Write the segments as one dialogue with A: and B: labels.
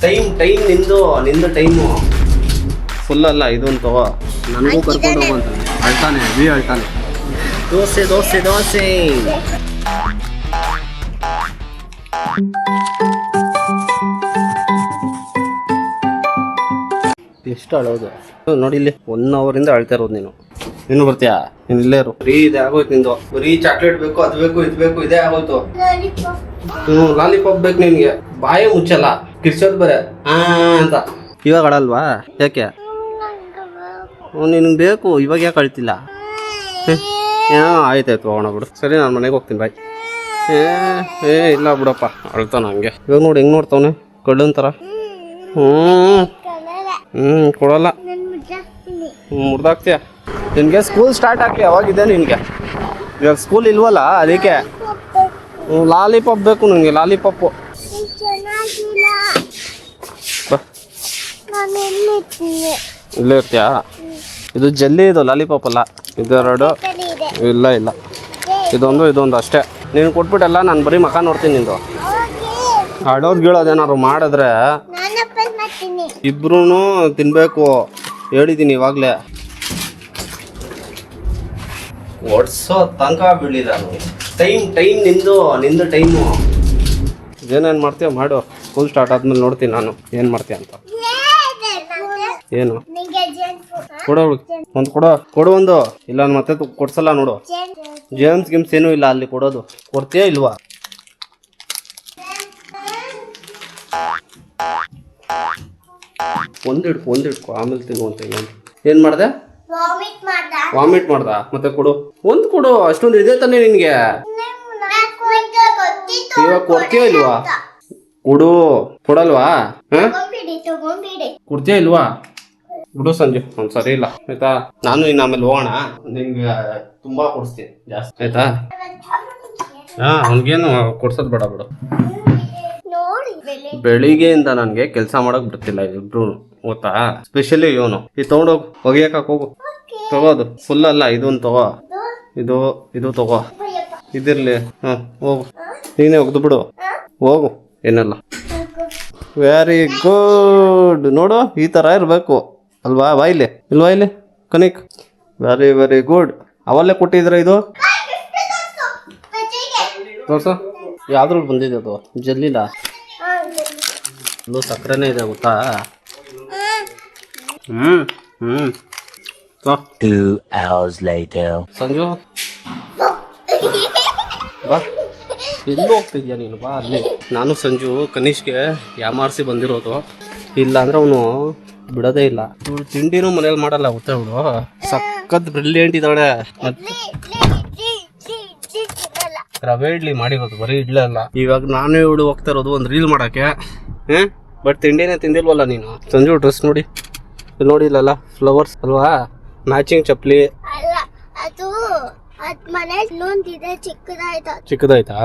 A: Time ನಿಂದು time full ಅಲ್ಲ. ಇದೊಂದು ತಗೋ, ನನಗೂ ಕರ್ಕೊಂಡು ಹೋಗುವಂತ. ಅಳ್ತಾನೆ, ಅಳ್ತಾನೆ. ದೋಸೆ ಎಷ್ಟು ಅಳೋದು ನೋಡಿ. ಇಲ್ಲಿ 1 ಅವರಿಂದ ಅಳ್ತಾ ಇರೋದು ನೀನು. ನೀನು ಬರ್ತೀಯಾ? ನೀನು ಇಲ್ಲೇ ಇರು. ಬರೀ ಇದೇ ಆಗೋಯ್ತು ನಿಂದು. ಬರೀ ಚಾಕ್ಲೇಟ್ ಬೇಕು, ಅದು ಬೇಕು, ಇದು ಬೇಕು, ಇದೇ ಆಗೋಯ್ತು. ಲಾಲಿಪಾಪ್ ಬೇಕು ನಿನ್ಗೆ. ಬಾಯೇ ಮುಚ್ಚಲ್ಲ, ಕಿರ್ಚೋದು ಬರೇ ಅಂತ. ಇವಾಗ ಅಳಲ್ವಾ? ಯಾಕೆ? ನಿನಗೆ ಬೇಕು. ಇವಾಗ ಯಾಕೆ ಅಳ್ತಿಲ್ಲ? ಆಯ್ತಾಯ್ತು, ಹೋಗೋಣ ಬಿಡು. ಸರಿ, ನಾನು ಮನೆಗೆ ಹೋಗ್ತೀನಿ. ಬಾಯ್. ಇಲ್ಲ ಬಿಡಪ್ಪ, ಅಳ್ತಾನ ಹಂಗೆ. ಇವಾಗ ನೋಡಿ ಹೆಂಗೆ ನೋಡ್ತಾವನೆ ಕಳ್ಳನ್ ಥರ. ಕೊಡಲ್ಲ. ಮುರ್ದಾಕ್ತೀಯ? ನಿನಗೆ ಸ್ಕೂಲ್ ಸ್ಟಾರ್ಟ್ ಆಗಲಿ ಅವಾಗಿದೆ ನಿನಗೆ. ಇವಾಗ ಸ್ಕೂಲ್ ಇಲ್ವಲ್ಲ, ಅದಕ್ಕೆ ಲಾಲಿಪಾಪ್ ಬೇಕು ನನಗೆ. ಲಾಲಿಪಾಪು ಇಲ್ಲೇ ಇರ್ತೀಯಾ? ಇದು ಜಲ್ಲಿ, ಇದು ಲಾಲಿಪಾಪ್ ಅಲ್ಲ. ಇದೆರಡು ಇಲ್ಲ ಇದೊಂದು ಅಷ್ಟೇ. ನೀನು ಕೊಟ್ಬಿಟ್ಟಲ್ಲ, ನಾನು ಬರೀ ಮಖ ನೋಡ್ತೀನಿ ನಿಂದು. ಆಡೋದು ಗೀಳೋದೇನಾದ್ರು ಮಾಡಿದ್ರೆ ಇಬ್ರು ತಿನ್ಬೇಕು. ಹೇಳಿದ್ದೀನಿ ಇವಾಗಲೇ. ಒಡ್ಸೋ ತನಕ ಬೀಳಿಲ್ಲ. ಟೈಮ್ ನಿಂದು ಟೈಮು. ಏನೇನು ಮಾಡ್ತೀಯ ಮಾಡು. ಸ್ಕೂಲ್ ಸ್ಟಾರ್ಟ್ ಆದ್ಮೇಲೆ ನೋಡ್ತೀನಿ ನಾನು ಏನು ಮಾಡ್ತೀಯ ಅಂತ. ಏನು ಕೊಡೋ ಒಂದು ಕೊಡು ಒಂದು. ಇಲ್ಲ ಮತ್ತೆ ಕೊಡ್ಸಲ್ಲ ನೋಡು. ಜೇಮ್ಸ್ ಏನೂ ಇಲ್ಲ ಅಲ್ಲಿ ಕೊಡೋದು. ಕೊಡ್ತೀಯಾ ಇಲ್ವಾ? ಒಂದಿಡ್ಕೊ ಆಮೇಲೆ ತಿನ್ನುವಂತ. ಏನು ಮಾಡಿದೆ? ವಾಮಿಟ್ ಮಾಡ್ದ? ಮತ್ತೆ ಕೊಡು, ಒಂದು ಕೊಡು. ಅಷ್ಟೊಂದು ಇದೆ ತಾನೇ ನಿನಗೆ. ಇವಾಗ ಕೊಡ್ತೀಯಾ ಇಲ್ವಾ? ಕೊಡಲ್ವಾ? ಕೊಡ್ತೀಯಾ ಇಲ್ವಾ? ಬಿಡು ಸಂಜೆ, ಒಂದು ಸರಿ ಇಲ್ಲ ಆಯ್ತಾ. ನಾನು ಇನ್ನು ಆಮೇಲೆ ಹೋಗೋಣ. ನಿಂಗೆ ತುಂಬಾ ಕೊಡಿಸ್ತೀನಿ ಜಾಸ್ತಿ ಆಯ್ತಾ. ಅವ್ನಿಗೇನು ಕೊಡ್ಸೋದು ಬೇಡ ಬಿಡು. ಬೆಳಿಗ್ಗೆಯಿಂದ ನನಗೆ ಕೆಲಸ ಮಾಡಕ್ ಬಿಡ್ತಿಲ್ಲ ಇಬ್ರು, ಗೊತ್ತಾ? ಸ್ಪೆಷಲಿ ಇವನು. ಇದು ತಗೊಂಡೋಗು, ಒಗೆಯಕ್ಕೆ ಹೋಗು. ತಗೋದು ಫುಲ್ ಅಲ್ಲ, ಇದೊಂದು ತಗೋ. ಇದು ತಗೋ. ಇದಿರ್ಲಿ. ಹೋಗು, ನೀನೇ ಒಗ್ದು ಬಿಡು. ಹೋಗು, ಏನಲ್ಲ. Very good. ನೋಡು, ಈ ಥರ ಇರಬೇಕು ಅಲ್ವಾ? ಬಾಯಿಲೆ ಇಲ್ವಾ? ಇಲ್ಲಿ ಕನಿಕ್. Very good. ಅವಲ್ಲೇ ಕೊಟ್ಟಿದ್ರೆ ಇದು ತೋರ್ಸ. ಯಾವ್ದ್ರಲ್ಲಿ ಬಂದಿದೆ ಅದು? ಜಲ್ಲಿಲ್ಲ, ಸಕ್ಕರೆನೇ ಇದೆ ಗೊತ್ತಾ? ಸಂಜು ಬಾ. ಎಲ್ಲೂ ಹೋಗ್ತಿದ್ಯಾ ನೀನು? ಬಾ ಅಲ್ಲಿ. ನಾನು ಸಂಜು ಕನಿಷ್ಗೆ ಯಾಮಾರಿಸಿ ಬಂದಿರೋದು. ಇಲ್ಲ ಅಂದ್ರೆ ಅವನು ಬಿಡೋದೇ ಇಲ್ಲ. ಇವಳು ತಿಂಡಿನೂ ಮನೇಲಿ ಮಾಡಲ್ಲ ಗೊತ್ತಾ? ಇವಳು ಸಖತ್ ಬ್ರಿಲಿಯಂಟ್ ಇದ್ದಾಳೆ. ರವೆ ಇಡ್ಲಿ ಮಾಡಿರೋದು, ಬರೀ ಇಡ್ಲಿ ಅಲ್ಲ. ಇವಾಗ ನಾನು ಇವಳು ಹೋಗ್ತಾ ಇರೋದು ಒಂದು ರೀಲ್ ಮಾಡಕ್ಕೆ. ಬಟ್ ತಿಂಡಿನೇ ತಿಂದಿಲ್ವಲ್ಲ ನೀನು. ಸಂಜು ಡ್ರೆಸ್ ನೋಡಿ, ನೋಡಿಲ್ಲಲ್ಲ, ಫ್ಲವರ್ಸ್ ಅಲ್ವಾ? ಮ್ಯಾಚಿಂಗ್ ಚಪ್ಪಲಿ. ಚಿಕ್ಕದಾಯ್ತಾ?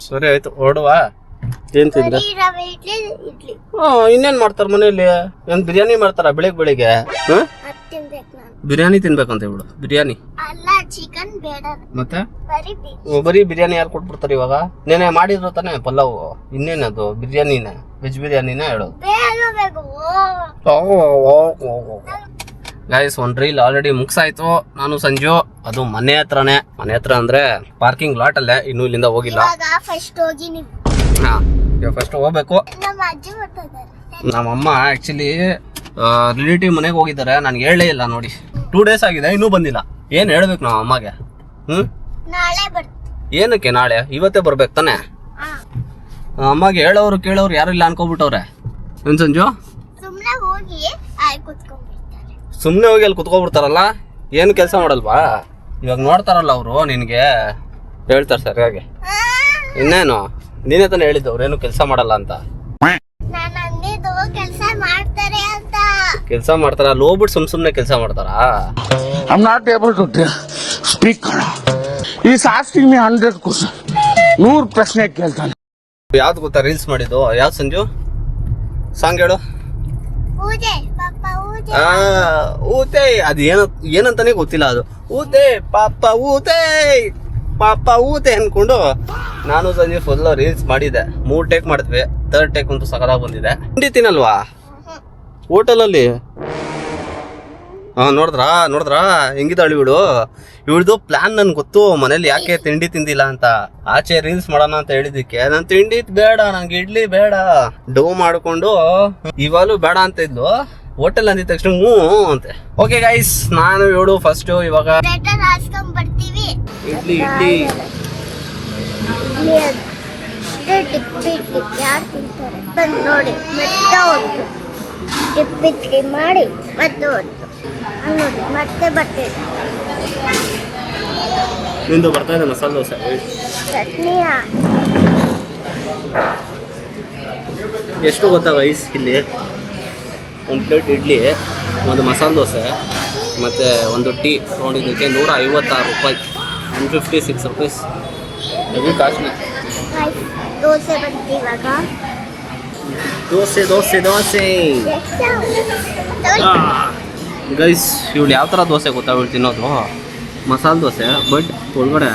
A: ಸರಿ ಆಯ್ತು, ಹೊರಡುವ. ಏನ್ ತಿಂದೆ? ಇನ್ನೇನ್ ಮಾಡ್ತಾರ ಮನೇಲಿ? ಏನ್ ಬಿರಿಯಾನಿ ಮಾಡ್ತಾರ ಬೆಳಿಗ್ಗೆ? ಬಿರಿಯಾನಿ ತಿನ್ಬೇಕಂತ ಹೇಳು. ಬಿರಿಯಾನಿ ಮತ್ತೆ ಬರೀ ಬಿರಿಯಾನಿ ಯಾರು ಕೊಟ್ಬಿಡ್ತಾರೆ ಇವಾಗ? ನೇನೆ ಮಾಡಿದ್ರು ತಾನೆ ಪಲಾವ್. ಇನ್ನೇನದು ಬಿರಿಯಾನಿನ? ವೆಜ್ ಬಿರಿಯಾನಿನ ಹೇಳು. ಗೈಸ್, ಒಂದು ರೀಲ್ ಆಲ್ರೆಡಿ ಮುಗಿಸಾಯ್ತು. ನಾನು ಸಂಜು, ಅದು ಮನೆ ಹತ್ರನೇ. ಮನೆ ಹತ್ರ ಅಂದ್ರೆ ಪಾರ್ಕಿಂಗ್ ಲಾಟ್ ಅಲ್ಲೇ. ಇನ್ನೂ ಇಲ್ಲಿಂದ ಹೋಗಿಲ್ಲ. ಫಸ್ಟ್ ಹೋಗ್ಬೇಕು. ನಮ್ಮಮ್ಮ ಆಕ್ಚುಲಿ ರಿಲೇಟಿವ್ ಮನೆಗೆ ಹೋಗಿದ್ದಾರೆ. ನನ್ಗೆ ಹೇಳಲೇ ಇಲ್ಲ ನೋಡಿ. 2 days ಆಗಿದೆ, ಇನ್ನೂ ಬಂದಿಲ್ಲ. ಏನ್ ಹೇಳ್ಬೇಕು ನಾವು ಅಮ್ಮಗೆ? ಏನಕ್ಕೆ ನಾಳೆ? ಇವತ್ತೇ ಬರ್ಬೇಕು ತಾನೆ? ಅಮ್ಮಗೆ ಹೇಳೋರು ಕೇಳೋರು ಯಾರು ಇಲ್ಲ ಅನ್ಕೋಬಿಟ್ಟವ್ರೆ. ಏನ್ ಸಂಜು? ಸುಮ್ಮನೆ ಹೋಗಿ ಅಲ್ಲಿ ಕುತ್ಕೊಬಿಡ್ತಾರಲ್ಲ. ಏನು ಕೆಲಸ ಮಾಡಲ್ವಾ? ಇವಾಗ ನೋಡ್ತಾರಲ್ಲ ಅವರು, ನಿನಗೆ ಹೇಳ್ತಾರೆ ಸರಿಯಾಗಿ. ಇನ್ನೇನು ನೀನೇ ತಾನೇ ಹೇಳಿದ್ದವ್ರು ಏನು ಕೆಲಸ ಮಾಡಲ್ಲ ಅಂತ. ಕೆಲಸ ಮಾಡ್ತಾರ? ಅಲ್ಲಿ ಹೋಗ್ಬಿಟ್ಟು ಸುಮ್ಮನೆ ಕೆಲಸ ಮಾಡ್ತಾರಾ?
B: I'm not able to speak. He's asking me 100 questions. 100 ಪ್ರಶ್ನೆ ಕೇಳ್ತಾನೆ.
A: ಯಾವ್ದು ಗೊತ್ತಾ ರೀಲ್ಸ್ ಮಾಡಿದ್ದು? ಯಾವ್ದು ಸಂಜು? ಸಾಂಗ್ ಹೇಳು. ಊತೆ. ಅದು ಏನಂತಾನೆ ಗೊತ್ತಿಲ್ಲ. ಅದು ಊತೆ ಪಾಪ ಊತೆ. ಪಾಪ ಊತೆ ಅನ್ಕೊಂಡು ನಾನು ಸಂಜೆ ಫುಲ್ ರೀಲ್ಸ್ ಮಾಡಿದ್ದೆ. 3 ಟೇಕ್ ಮಾಡಿದ್ವಿ, 3rd ಟೇಕ್ ಅಂತೂ ಸಕದಾಗ ಬಂದಿದೆ. ತಿಂಡಿ ತಿನ್ನಲ್ವಾ ಹೋಟೆಲಲ್ಲಿ? ನೋಡಿದ್ರಾ ಹೆಂಗಿದ್ದಾಳು ಇವಳ್ದು ಪ್ಲಾನ್ ನನ್ಗೆ ಗೊತ್ತು. ಮನೇಲಿ ಯಾಕೆ ತಿಂಡಿ ತಿಂದಿಲ್ಲ ಅಂತ, ಆಚೆ ರೀಲ್ಸ್ ಮಾಡೋಣ ಅಂತ ಹೇಳಿದಕ್ಕೆ ನಾನು ತಿಂಡಿ ಬೇಡ, ನಂಗೆ ಇಡ್ಲಿ ಬೇಡ ಡೋ ಮಾಡ್ಕೊಂಡು ಇವಾಗಲೂ ಬೇಡ ಅಂತ ಇದ್ಲು. ಹೋಟೆಲ್ ಅಂದಿದ ತಕ್ಷಣ ಹ್ಞೂ ಅಂತೆ. ಓಕೆ ಗೈಸ್, ನಾನು ಇವಳು ಫಸ್ಟ್ ಇವಾಗ ಇಡ್ಲಿ
C: ನೋಡಿ ಮಾಡಿ ಮತ್ತೆ ಬಟ್ಟೆ
A: ನಿಂದು ಬರ್ತಾ ಇದೆ ಮಸಾಲೆ ದೋಸೆ.
C: ಚಟ್ನಿಯ
A: ಎಷ್ಟು ಗೊತ್ತಾ ಗೈಸ್, ಇಲ್ಲಿ 1 ಪ್ಲೇಟ್ ಇಡ್ಲಿ, 1 ಮಸಾಲೆ ದೋಸೆ ಮತ್ತು 1 ಟೀ ತೊಗೊಂಡಿದ್ದಕ್ಕೆ 156 ರೂಪಾಯಿ, 156 ರುಪೀಸ್. Heavy costly.
C: ದೋಸೆ ಬಂತು ಇವಾಗ.
A: ದೋಸೆ ಗೈಸ್, ಇವಳು ಯಾವ ಥರ ದೋಸೆ ಗೊತ್ತಾ ಇವಳು ತಿನ್ನೋದು? ಮಸಾಲೆ ದೋಸೆ, ಬಟ್ ಒಳಗಡೆ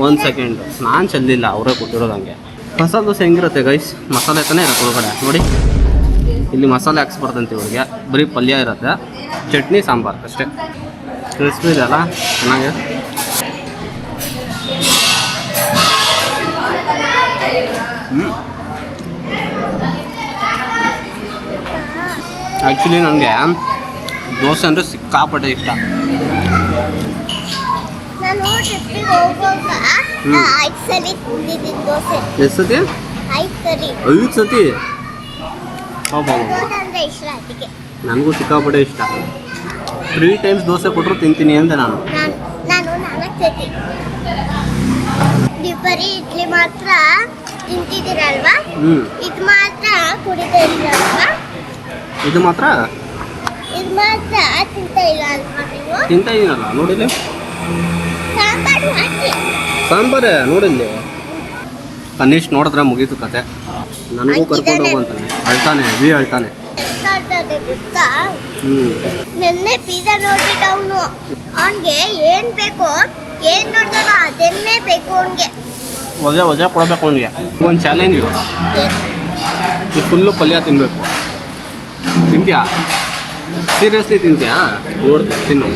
A: 1 ಸೆಕೆಂಡ್ ನಾನು ಚೆಲ್ಲಿಲ್ಲ, ಅವರೇ ಕೊಟ್ಟಿರೋದು ಹಂಗೆ. ಮಸಾಲೆ ದೋಸೆ ಹೆಂಗಿರುತ್ತೆ ಗೈಸ್? ಮಸಾಲೆ ತಾನೇ ಇರುತ್ತೆ ಒಳಗಡೆ. ನೋಡಿ ಇಲ್ಲಿ ಮಸಾಲೆ ಹಾಕ್ಸ್ಬಾರ್ದಂತೆ ಇವ್ರಿಗೆ, ಬರೀ ಪಲ್ಯ ಇರುತ್ತೆ, ಚಟ್ನಿ ಸಾಂಬಾರು ಅಷ್ಟೇ. ಕ್ರಿಸ್ಪಿ ಇದೆ ಅಲ್ಲ, ಚೆನ್ನಾಗಿ. ಆ್ಯಕ್ಚುಲಿ ನನಗೆ ದೋಸೆ ಅಂದರೆ ಸಿಕ್ಕಾಪಟ್ಟೆ ಇಷ್ಟ.
C: ನಾನು ಟ್ರಿಪ್ಪಿಗೆ ಹೋಗುವಾಗ 5 ಸಲ ತಿಂದಿದ್ದೀನಿ ದೋಸೆ.
A: ಎಷ್ಟು ಸತಿ? 5 ಸತಿ.
C: ಅಂದ್ರೆ ಇಷ್ಟ ಅದಕ್ಕೆ.
A: ನನಗೂ ಸಿಕ್ಕಾಪಟ್ಟೆ ಇಷ್ಟ. 3 ಟೈಮ್ಸ್ ದೋಸೆ ಕೊಟ್ಟರು ತಿಂತೀನಿ ಅಂದೆ ನಾನು
C: 4 ಸತಿ. ನೀವು ಬರೀ ಇಡ್ಲಿ ಮಾತ್ರ ತಿಂತಿದ್ದೀರಲ್ವಾ? ಇದು ಮಾತ್ರ ಕುಡಿತಾ ಇದ್ದೀರಲ್ವಾ?
A: ಇದು ಮಾತ್ರ
C: ತಿಂತಾ ಇಲ್ಲ ಅಲ್ವಾ ನೀವು?
A: ತಿಂತಾ ಇದೀನಲ್ಲ, ನೋಡಿಲ್ಲಿ
C: ಸಾಂಬಾರು ಹಾಕಿ.
A: ಸಾಂಬಾರೇ ನೋಡಿಲ್ಲಿ. ಕನಿಷ್ಠ ನೋಡಿದ್ರೆ ಮುಗೀತು ಕತೆ. ನನಗೂ ಕರ್ಕೊಂಡು ಹೋಗು ಅಂತಾನೆ, ಅಳ್ತಾನೆ, ಹೆವಿ ಅಳ್ತಾನೆ.
C: ಗೊತ್ತಾ, ನೆನ್ನೆ ಪಿಜ್ಜಾ ನೋಡ್ಬಿಟ್ಟು ಅವನಿಗೆ ಏನ್ ಬೇಕೋ, ಏನ್ ನೋಡ್ತಾನೋ ಅದನ್ನೇ ಬೇಕು ಅವನಿಗೆ.
A: ವಜಾ ಕೊಡಬೇಕು ಅವನಿಗೆ. ಒಂದು ಚಾಲೆಂಜ್, ಈ ಫುಲ್ಲು ಪಲ್ಯ ತಿನ್ನಬೇಕು. ತಿಂತ್ಯಾ? ಸೀರಿಯಸ್ಲಿ ತಿಂತ್ಯಾ? ನೋಡ್ತೀನಿ, ತಿನ್ನು.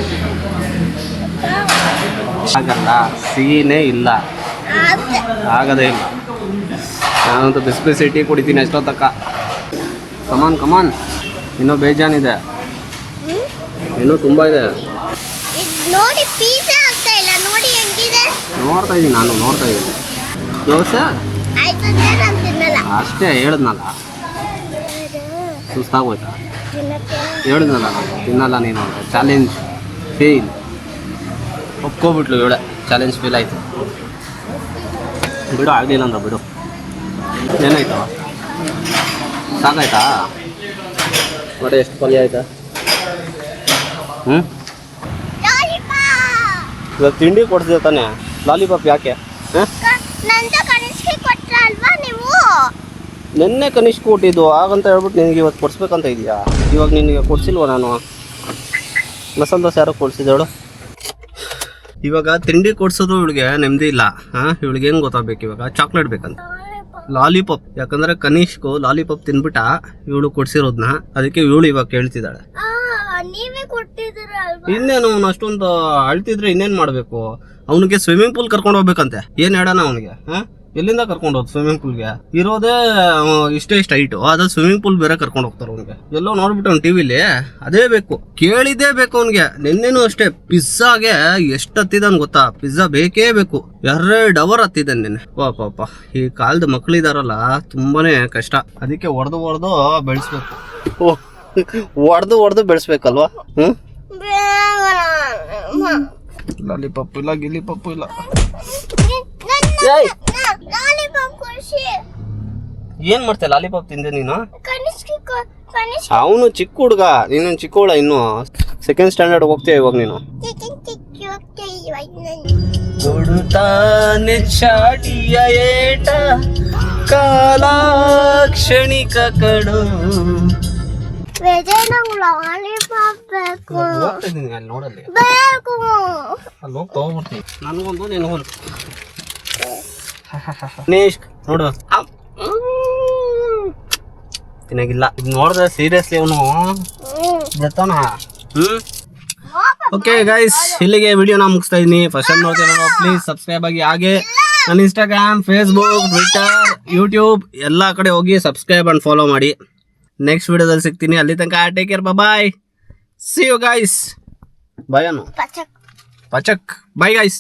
A: ಆಗಲ್ಲ, ಸೀನೇ ಇಲ್ಲ, ಆಗದೇ ಇಲ್ಲ. ನಾನಂತೂ ಬಿಸಿ ಟೀ ಕುಡಿತೀನಿ ಎಷ್ಟೊತ್ತಕ್ಕ. ಕಮಾನ್, ಇನ್ನೂ ಬೇಜಾನಿದೆ, ಇನ್ನೂ ತುಂಬ ಇದೆ.
C: ನೋಡಿ ಪಿಜ್ಜಾ ಆಗ್ತಾ ಇಲ್ಲ, ನೋಡಿ ಹೆಂಗಿದೆ.
A: ನೋಡ್ತಾ ಇದ್ದೀನಿ. ದೋಸೆ ಅಷ್ಟೇ ಹೇಳಿದ್ನಲ್ಲ, ಸುಸ್ತಾಗೋಯ್ತಾ? ಹೇಳಿದ್ನಲ್ಲ ನಾನು ತಿನ್ನಲ್ಲ ನೀನು ಅಂತ. Challenge fail. ಒಪ್ಕೊಬಿಟ್ಲು ಇವಳೆ, ಚಾಲೆಂಜ್ ಫೇಲ್ ಆಯಿತು. ಬಿಡು, ಆಗಲಿಲ್ಲ ಅಂದ ಬಿಡು. ಏನಾಯ್ತು? ಸಾಕಾಯ್ತಾ? ಮತ್ತೆ ಎಷ್ಟು ಪಲ್ಯ ಆಯ್ತಾ? ಇವಾಗ ತಿಂಡಿ ಕೊಡ್ತಿದ್ದೆ ತಾನೆ, ಲಾಲಿಪಾಪ್ ಯಾಕೆ? ನೆನ್ನೆ ಕನಿಷ್ಠ ಕೊಟ್ಟಿದ್ದು ಆಗಂತ ಹೇಳ್ಬಿಟ್ಟು ನಿನಗೆ ಇವತ್ತು ಕೊಡಿಸ್ಬೇಕಂತ ಇದೆಯಾ? ಇವಾಗ ನಿನಗೆ ಕೊಡಿಸಿಲ್ವ ನಾನು? ಮಸಾಲೆ ದೋಸೆ ಯಾರೋ ಕೊಡಿಸಿದವಳು. ಇವಾಗ ತಿಂಡಿ ಕೊಡ್ಸೋದು ಇವಳಿಗೆ ನೆಮ್ಮದಿ ಇಲ್ಲ. ಇವಳಿಗೆ ಏನು ಗೊತ್ತಾಗಬೇಕು ಇವಾಗ? ಚಾಕ್ಲೇಟ್ ಬೇಕಂತ, ಲಾಲಿಪಾಪ್. ಯಾಕಂದ್ರೆ ಕನಿಷ್ಕು ಲಾಲಿಪಾಪ್ ತಿನ್ಬಿಟ್ಟ ಇವಳು ಕೊಡ್ಸಿರೋದ್ನ, ಅದಕ್ಕೆ ಇವಳು ಇವಾಗ ಕೇಳ್ತಿದ್ದಾಳೆ. ಇನ್ನೇನು ಅವನು ಅಷ್ಟೊಂದು ಅಳ್ತಿದ್ರೆ ಇನ್ನೇನು ಮಾಡಬೇಕು? ಅವನಿಗೆ ಸ್ವಿಮ್ಮಿಂಗ್ ಪೂಲ್ ಕರ್ಕೊಂಡು ಹೋಗ್ಬೇಕಂತೆ. ಏನು ಹೇಳೋಣ ಅವನಿಗೆ? ಎಲ್ಲಿಂದ ಕರ್ಕೊಂಡು ಹೋದ್ ಸ್ವಿಮ್ಮಿಂಗ್ ಪೂಲ್ಗೆ? ಇರೋದೇ ಇಷ್ಟೇ ಹೈಟು, ಅದ್ರಲ್ಲಿ ಸ್ವಿಮ್ಮಿಂಗ್ ಪೂಲ್ ಬೇರೆ ಕರ್ಕೊಂಡು ಹೋಗ್ತಾರೆ ಅವ್ನಿಗೆ. ಎಲ್ಲೋ ನೋಡ್ಬಿಟ್ಟು ಅವ್ನು ಟಿವಿಲಿ ಅದೇ ಬೇಕು, ಕೇಳಿದ್ದೇ ಬೇಕು ಅವ್ನಿಗೆ. ನಿನ್ನೆನೂ ಅಷ್ಟೇ, ಪಿಜ್ಜಾಗೆ ಎಷ್ಟು ಹತ್ತಿದಾನ್ ಗೊತ್ತಾ? ಪಿಜ್ಜಾ ಬೇಕೇ ಬೇಕು. 2 ಅವರ್ ಹತ್ತಿದ್ದಾನೆ ನಿನ್ನೆ. ಪಾಪ ಈ ಕಾಲದ ಮಕ್ಳಿದಾರಲ್ಲ, ತುಂಬಾನೇ ಕಷ್ಟ. ಅದಕ್ಕೆ ಹೊಡೆದು ಬೆಳೆಸ್ಬೇಕು. ಹೊಡೆದು ಬೆಳೆಸ್ಬೇಕಲ್ವಾ? ಲಾಲಿಪಾಪ್ ಇಲ್ಲ, ಗಿಲಿಪಾಪು ಇಲ್ಲ. ಏನ್ ಮಾಡ್ತೆ? ಲಾಲಿಪಾಪ್ ತಿಂದೆ ನೀನು? ಅವನು ಚಿಕ್ಕ ಹುಡುಗ, ನೀನು ಚಿಕ್ಕ ಹುಡುಗ. ಇನ್ನು 2nd ಸ್ಟ್ಯಾಂಡರ್ಡ್ ಹೋಗ್ತೀಯ ಇವಾಗ ನೀನು. ಕೊಡುತ್ತಾನೆ ಚಾಟಿಯ ಏಟ, ಕಾಲಾಕ್ಷಣಿಕ ಕಡು.
C: ಲಾಲಿಪಾಪ್ ಬೇಕು
A: ಹೋಗ್ತಿದ್ದೀನಿ ಅಲ್ಲಿ ನೋಡಲ್ಲಿ
C: ಬೇಕು
A: ಅಲ್ಲಿ ಹೋಗಿ ತೊಗೊಬಿಡ್ತೀನಿ ನನಗೊಂದು ನಿನಗೊಂದು ಗಣೇಶ್ ನೋಡು ತಿನ್ನಾಗಿಲ್ಲ ಇದು ನೋಡಿದ್ರೆ ಸೀರಿಯಸ್ಲಿ ಅವನು ಬರ್ತಾನ ಓಕೆ ಗೈಸ್ ಇಲ್ಲಿಗೆ ವಿಡಿಯೋನ ಮುಗಿಸ್ತಾ ಇದೀನಿ ಫಸ್ಟ್ ಟೈಮ್ ನೋಡ್ತಿರೋ ಪ್ಲೀಸ್ ಸಬ್ಸ್ಕ್ರೈಬ್ ಆಗಿ ಹಾಗೆ ನನ್ನ ಇನ್ಸ್ಟಾಗ್ರಾಮ್ ಫೇಸ್ಬುಕ್ ಟ್ವಿಟರ್ ಯೂಟ್ಯೂಬ್ ಎಲ್ಲ ಕಡೆ ಹೋಗಿ ಸಬ್ಸ್ಕ್ರೈಬ್ ಅಂಡ್ ಫಾಲೋ ಮಾಡಿ ನೆಕ್ಸ್ಟ್ ವಿಡಿಯೋದಲ್ಲಿ ಸಿಗ್ತೀನಿ ಅಲ್ಲಿ ತನಕ take care bye see you guys bye ಅನ್ನು
C: ಪಚಕ್
A: ಪಚಕ್ ಬಾಯ್ ಗೈಸ್